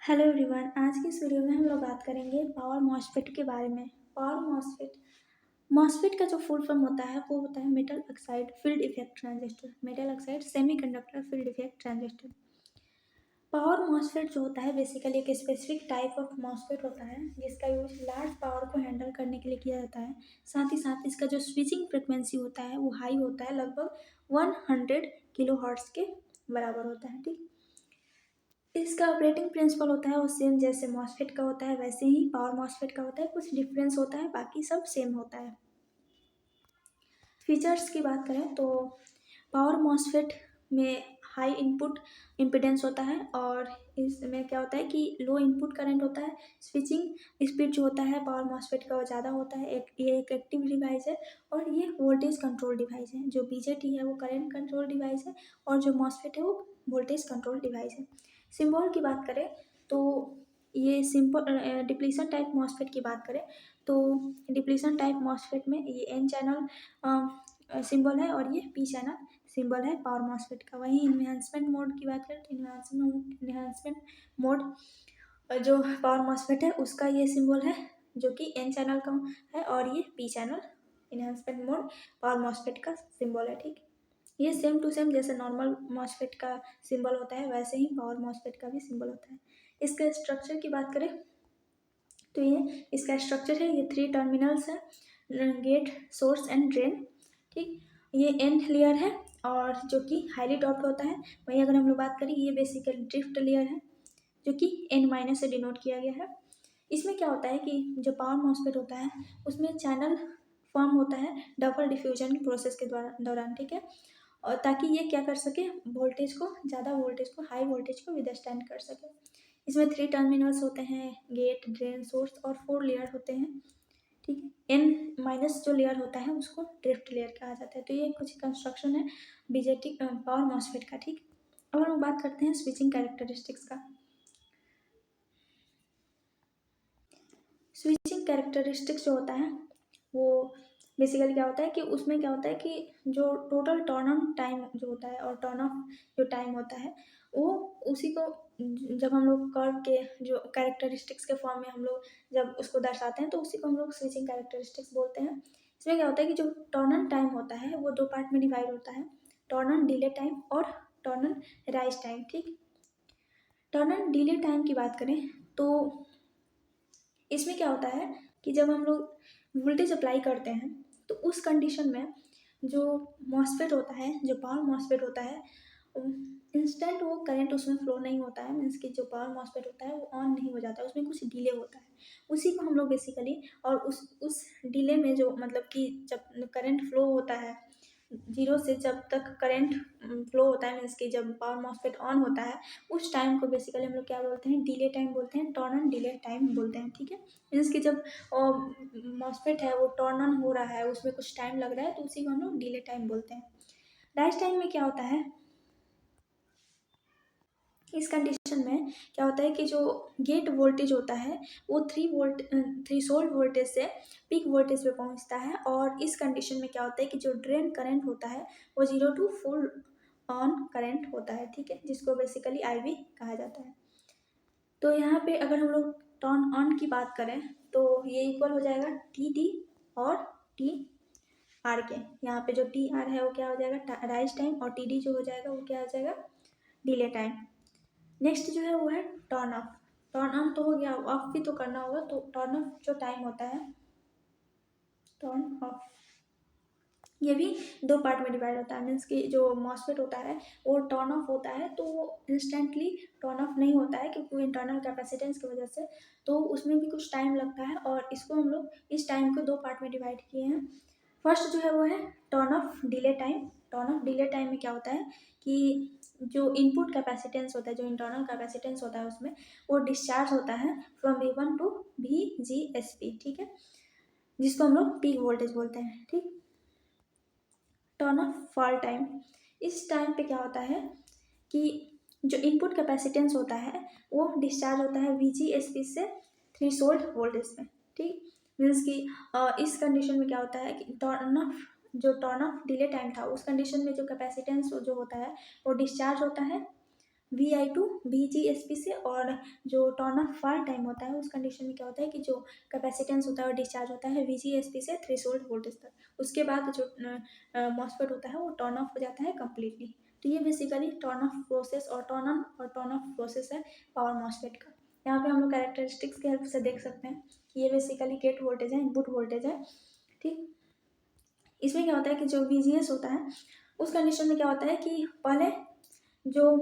Hello everyone. आज की इस वीडियो में हम लोग बात करेंगे पावर मॉसफेट के बारे में। पावर मॉसफेट का जो फुल फॉर्म होता है वो होता है metal oxide field effect transistor. Metal oxide semiconductor field effect transistor. Power MOSFET जो होता है बेसिकली एक स्पेसिफिक टाइप ऑफ मॉसफेट होता है जिसका यूज लार्ज पावर को हैंडल करने के लिए किया जाता है। साथ ही साथ इसका जो स्विचिंग फ्रिक्वेंसी होता है वो हाई होता है, लगभग 100 किलो हर्ट्ज के बराबर होता है। ठीक, इसका ऑपरेटिंग प्रिंसिपल होता है वो सेम जैसे मॉसफेट का होता है वैसे ही पावर मॉसफेट का होता है, कुछ डिफरेंस होता है, बाकी सब सेम होता है। फीचर्स की बात करें तो पावर मॉसफेट में हाई इनपुट इम्पिडेंस होता है और इसमें क्या होता है कि लो इनपुट करंट होता है। स्विचिंग स्पीड जो होता है पावर मॉसफेट का वो ज़्यादा होता है। ये एक एक्टिव डिवाइस है और ये वोल्टेज कंट्रोल डिवाइस है। जो बीजेटी है वो करंट कंट्रोल डिवाइस है और जो मॉसफेट है वो वोल्टेज कंट्रोल डिवाइस है। सिंबल की बात करें तो ये सिंपल डिप्लीशन टाइप मॉसफेट की बात करें तो डिप्लीशन टाइप मॉसफेट में ये एन चैनल सिंबल है और ये पी चैनल सिंबल है पावर मॉसफेट का। वहीं इन्हांसमेंट मोड की बात करें तो इन्हांसमेंट मोड जो पावर मॉसफेट है उसका ये सिंबल है जो कि एन चैनल का है और ये P channel enhancement mode power MOSFET का सिंबल है। ठीक, ये सेम टू सेम जैसे नॉर्मल मॉसफेट का सिंबल होता है वैसे ही पावर मॉसफेट का भी सिंबल होता है। इसके स्ट्रक्चर की बात करें तो ये इसका स्ट्रक्चर है, ये 3 टर्मिनल्स है, गेट सोर्स एंड ड्रेन। ठीक, ये एन लेयर है और जो कि हाईली डॉप्ड होता है। वहीं अगर हम लोग बात करें ये बेसिकली ड्रिफ्ट लेयर है जो कि एन माइनस से डिनोट किया गया है। इसमें क्या होता है कि जो पावर मॉसफेट होता है उसमें चैनल फॉर्म होता है डबल डिफ्यूजन प्रोसेस के दौरान। ठीक है, और ताकि ये क्या कर सके, वोल्टेज को ज़्यादा वोल्टेज को हाई वोल्टेज को विदस्टैंड कर सके। इसमें 3 टर्मिनल्स होते हैं, गेट ड्रेन सोर्स और 4 लेयर होते हैं। ठीक है, एन माइनस जो लेयर होता है उसको ड्रिफ्ट लेयर कहा जाता है। तो ये कुछ कंस्ट्रक्शन है बीजेटी पावर मॉसफेट का। ठीक, अब हम बात करते हैं स्विचिंग कैरेक्टरिस्टिक्स का। स्विचिंग कैरेक्टरिस्टिक्स जो होता है वो बेसिकली क्या होता है कि उसमें क्या होता है कि जो टोटल टर्न ऑन टाइम जो होता है और टर्न ऑफ जो टाइम होता है वो उसी को जब हम लोग कर्व के जो कैरेक्टरिस्टिक्स के फॉर्म में हम लोग जब उसको दर्शाते हैं तो उसी को हम लोग स्विचिंग कैरेक्टरिस्टिक्स बोलते हैं। इसमें क्या होता है कि जो टर्न ऑन टाइम होता है वो 2 पार्ट में डिवाइड होता है, टर्न ऑन डिले टाइम और टर्न ऑन राइज टाइम। ठीक, टर्न ऑन डिले टाइम की बात करें तो इसमें क्या होता है कि जब हम लोग वोल्टेज अप्लाई करते हैं तो उस कंडीशन में जो मॉसफेट होता है, जो पावर मॉसफेट होता है, इंस्टेंट वो करंट उसमें फ्लो नहीं होता है। मीन्स कि जो पावर मॉसफेट होता है वो ऑन नहीं हो जाता है, उसमें कुछ डिले होता है। उसी को हम लोग बेसिकली और उस डिले में जो मतलब कि जब करंट फ्लो होता है जीरो से जब तक करंट फ्लो होता है, मीन्स कि जब पावर मॉसफेट ऑन होता है उस टाइम को बेसिकली हम लोग क्या बोलते हैं, डिले टाइम बोलते हैं, टर्न ऑन डिले टाइम बोलते हैं। ठीक है, मीन्स कि जब मॉसफेट है वो टर्न ऑन हो रहा है उसमें कुछ टाइम लग रहा है तो उसी को हम लोग डिले टाइम बोलते हैं। राइज टाइम में क्या होता है, इस कंडीशन में क्या होता है कि जो गेट वोल्टेज होता है वो 3 वोल्ट वोल्टेज से पीक वोल्टेज पे पहुंचता है और इस कंडीशन में क्या होता है कि जो ड्रेन करंट होता है वो 0 टू फुल ऑन करंट होता है। ठीक है, जिसको बेसिकली आईवी कहा जाता है। तो यहाँ पे अगर हम लोग टर्न ऑन की बात करें तो ये इक्वल हो जाएगा टी डी और टी आर के। यहाँ पे जो टी आर है वो क्या हो जाएगा राइज टाइम और टी डी जो हो जाएगा वो क्या हो जाएगा डिले टाइम। नेक्स्ट जो है वो है टर्न ऑफ। टर्न ऑन तो हो गया, ऑफ भी तो करना होगा, तो टर्न ऑफ जो टाइम होता है टर्न ऑफ ये भी 2 पार्ट में डिवाइड होता है। मीन्स कि जो मॉसफेट होता है वो टर्न ऑफ होता है तो वो इंस्टेंटली टर्न ऑफ नहीं होता है क्योंकि वो इंटरनल कैपेसिटेंस की वजह से, तो उसमें भी कुछ टाइम लगता है और इसको हम लोग इस टाइम को 2 पार्ट में डिवाइड किए हैं। फर्स्ट जो है वो है turn off delay time. Turn off delay time में क्या होता है कि जो इनपुट कैपेसिटेंस होता है, जो इंटरनल कैपेसिटेंस होता है उसमें वो डिस्चार्ज होता है फ्रॉम V1 टू VGSP। ठीक है, जिसको हम लोग पीक वोल्टेज बोलते हैं। ठीक, टर्न ऑफ फॉल टाइम, इस टाइम पे क्या होता है कि जो इनपुट कैपेसिटेंस होता है वो डिस्चार्ज होता है VGSP से थ्रेशोल्ड वोल्टेज में। ठीक, मीन्स कि इस कंडीशन में क्या होता है कि टर्न ऑफ डिले टाइम था उस कंडीशन में जो कैपेसिटेंस जो होता है वो डिस्चार्ज होता है VI to VGSP से, और जो टर्न ऑफ फार टाइम होता है उस कंडीशन में क्या होता है कि जो कैपेसिटेंस होता है वो डिस्चार्ज होता है VGSP से थ्रेशोल्ड वोल्टेज तक, उसके बाद जो मॉसफेट होता है वो टर्न ऑफ हो जाता है कम्प्लीटली। तो ये बेसिकली टर्न ऑफ प्रोसेस और टर्न ऑन और टर्न ऑफ प्रोसेस है पावर मॉसफेट का। यहाँ पे हम लोग कैरेक्टरिस्टिक्स के हेल्प से देख सकते हैं कि ये बेसिकली गेट वोल्टेज है, इनपुट वोल्टेज है, ठीक। इसमें क्या होता है कि जो VGS होता है उस कंडीशन में क्या होता है कि पहले जो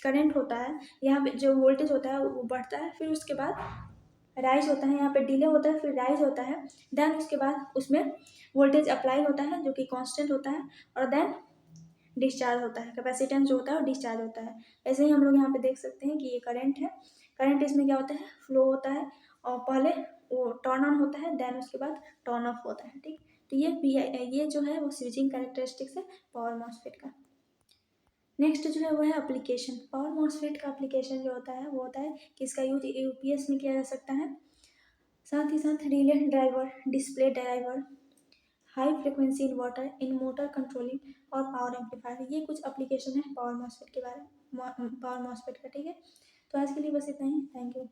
करंट होता है, यहाँ पे जो वोल्टेज होता है वो बढ़ता है, फिर उसके बाद राइज होता है, यहाँ पे डिले होता है, फिर राइज होता है, देन उसके बाद उसमें वोल्टेज अप्लाई होता है जो कि कांस्टेंट होता है, और देन डिस्चार्ज होता है, कैपेसिटेंस जो होता है वो डिस्चार्ज होता है। ऐसे ही हम लोग यहाँ पे देख सकते हैं कि ये करंट है, करंट इसमें क्या होता है फ्लो होता है, और पहले वो टर्न ऑन होता है, देन उसके बाद टर्न ऑफ होता है, ठीक। तो ये जो है वो स्विचिंग कैरेक्टरिस्टिक्स है पावर मॉसफेट का। नेक्स्ट जो है वो है एप्लीकेशन। पावर मॉसफेट का एप्लीकेशन जो होता है वो होता है कि इसका यूज यूपीएस में किया जा सकता है, साथ ही साथ relay driver, display driver, high frequency inverter, in motor controlling और पावर एम्पलीफायर, ये कुछ एप्लीकेशन है पावर मॉसफेट के बारे में, पावर मॉसफेट का, ठीक है। तो आज के लिए बस इतना ही, थैंक यू।